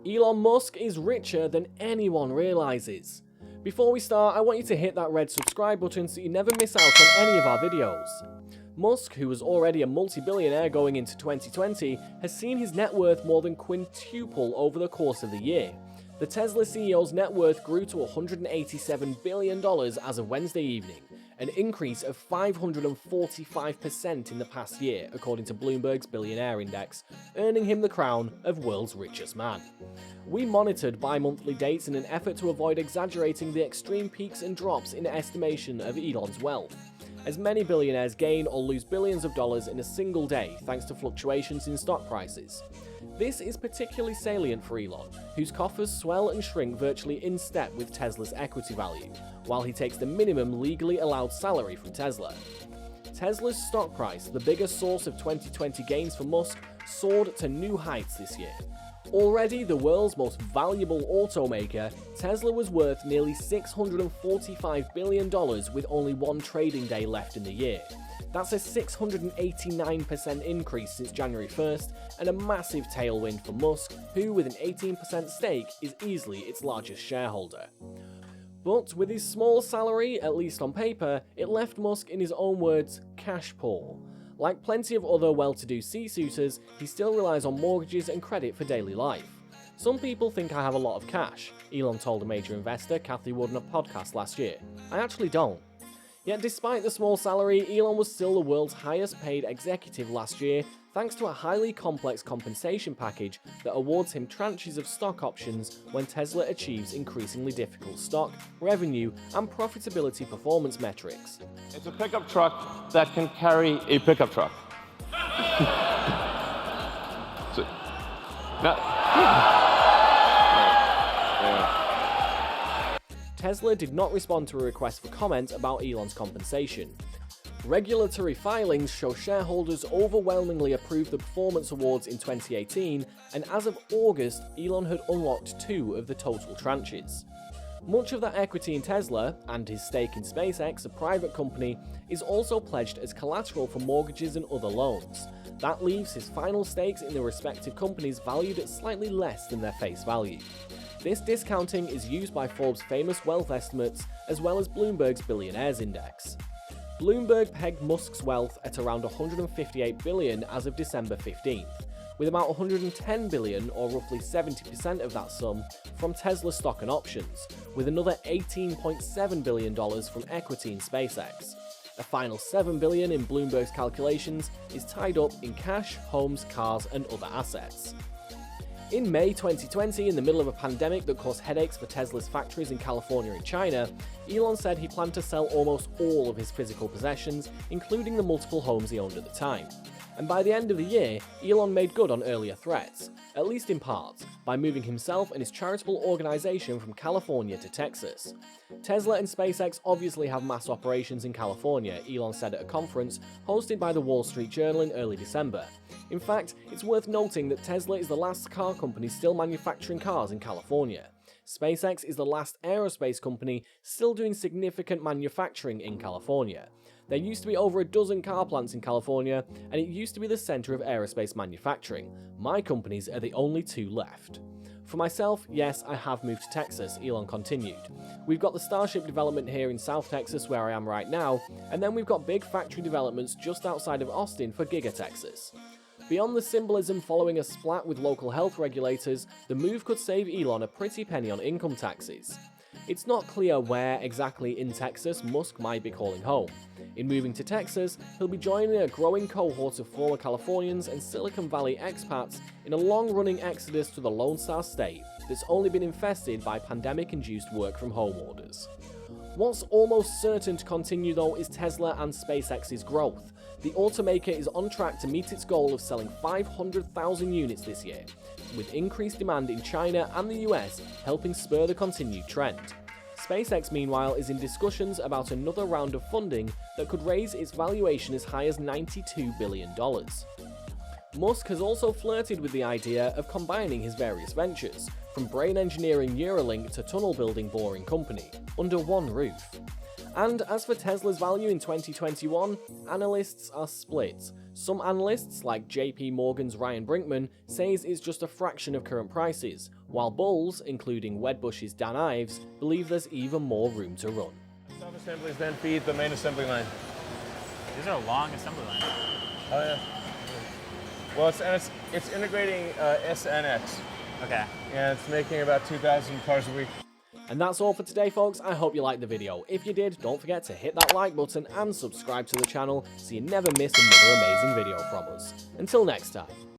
Elon Musk is richer than anyone realizes. Before we start, I want you to hit that red subscribe button so you never miss out on any of our videos. Musk, who was already a multi-billionaire going into 2020, has seen his net worth more than quintuple over the course of the year. The Tesla CEO's net worth grew to $187 billion as of Wednesday evening, an increase of 545% in the past year, according to Bloomberg's Billionaire Index, earning him the crown of world's richest man. We monitored bi-monthly dates in an effort to avoid exaggerating the extreme peaks and drops in estimation of Elon's wealth, as many billionaires gain or lose billions of dollars in a single day thanks to fluctuations in stock prices. This is particularly salient for Elon, whose coffers swell and shrink virtually in step with Tesla's equity value, while he takes the minimum legally allowed salary from Tesla. Tesla's stock price, the biggest source of 2020 gains for Musk, soared to new heights this year. Already the world's most valuable automaker, Tesla was worth nearly $645 billion with only one trading day left in the year. That's a 689% increase since January 1st, and a massive tailwind for Musk, who with an 18% stake is easily its largest shareholder. But with his small salary, at least on paper, it left Musk, in his own words, cash poor. Like plenty of other well-to-do C-suiters, he still relies on mortgages and credit for daily life. Some people think I have a lot of cash, Elon told a major investor, Cathie Wood, on a podcast last year. I actually don't. Yet despite the small salary, Elon was still the world's highest paid executive last year, thanks to a highly complex compensation package that awards him tranches of stock options when Tesla achieves increasingly difficult stock, revenue, and profitability performance metrics. It's a pickup truck that can carry a pickup truck. Tesla did not respond to a request for comment about Elon's compensation. Regulatory filings show shareholders overwhelmingly approved the performance awards in 2018, and as of August, Elon had unlocked 2 of the total tranches. Much of that equity in Tesla, and his stake in SpaceX, a private company, is also pledged as collateral for mortgages and other loans. That leaves his final stakes in the respective companies valued at slightly less than their face value. This discounting is used by Forbes' famous wealth estimates, as well as Bloomberg's Billionaires Index. Bloomberg pegged Musk's wealth at around $158 billion as of December 15th, with about $110 billion, or roughly 70% of that sum, from Tesla stock and options, with another $18.7 billion from equity in SpaceX. A final $7 billion in Bloomberg's calculations is tied up in cash, homes, cars, and other assets. In May 2020, in the middle of a pandemic that caused headaches for Tesla's factories in California and China, Elon said he planned to sell almost all of his physical possessions, including the multiple homes he owned at the time. And by the end of the year, Elon made good on earlier threats, at least in part, by moving himself and his charitable organization from California to Texas. Tesla and SpaceX obviously have mass operations in California, Elon said at a conference hosted by the Wall Street Journal in early December. In fact, it's worth noting that Tesla is the last car company still manufacturing cars in California. SpaceX is the last aerospace company still doing significant manufacturing in California. There used to be over a dozen car plants in California, and it used to be the center of aerospace manufacturing. My companies are the only 2 left. For myself, yes, I have moved to Texas, Elon continued. We've got the Starship development here in South Texas where I am right now, and then we've got big factory developments just outside of Austin for Giga Texas. Beyond the symbolism following a splat with local health regulators, the move could save Elon a pretty penny on income taxes. It's not clear where exactly in Texas Musk might be calling home. In moving to Texas, he'll be joining a growing cohort of former Californians and Silicon Valley expats in a long-running exodus to the Lone Star State that's only been infested by pandemic-induced work-from-home orders. What's almost certain to continue though is Tesla and SpaceX's growth. The automaker is on track to meet its goal of selling 500,000 units this year, with increased demand in China and the US helping spur the continued trend. SpaceX, meanwhile, is in discussions about another round of funding that could raise its valuation as high as $92 billion. Musk has also flirted with the idea of combining his various ventures, from brain engineering Neuralink to tunnel building Boring Company, under one roof. And as for Tesla's value in 2021, analysts are split. Some analysts, like JP Morgan's Ryan Brinkman, says it's just a fraction of current prices, while bulls, including Wedbush's Dan Ives, believe there's even more room to run. Sub-assemblies then feed the main assembly line. These are long assembly lines. Oh yeah. Well, it's integrating SNX. Okay. And it's making about 2,000 cars a week. And that's all for today, folks. I hope you liked the video. If you did, don't forget to hit that like button and subscribe to the channel so you never miss another amazing video from us. Until next time.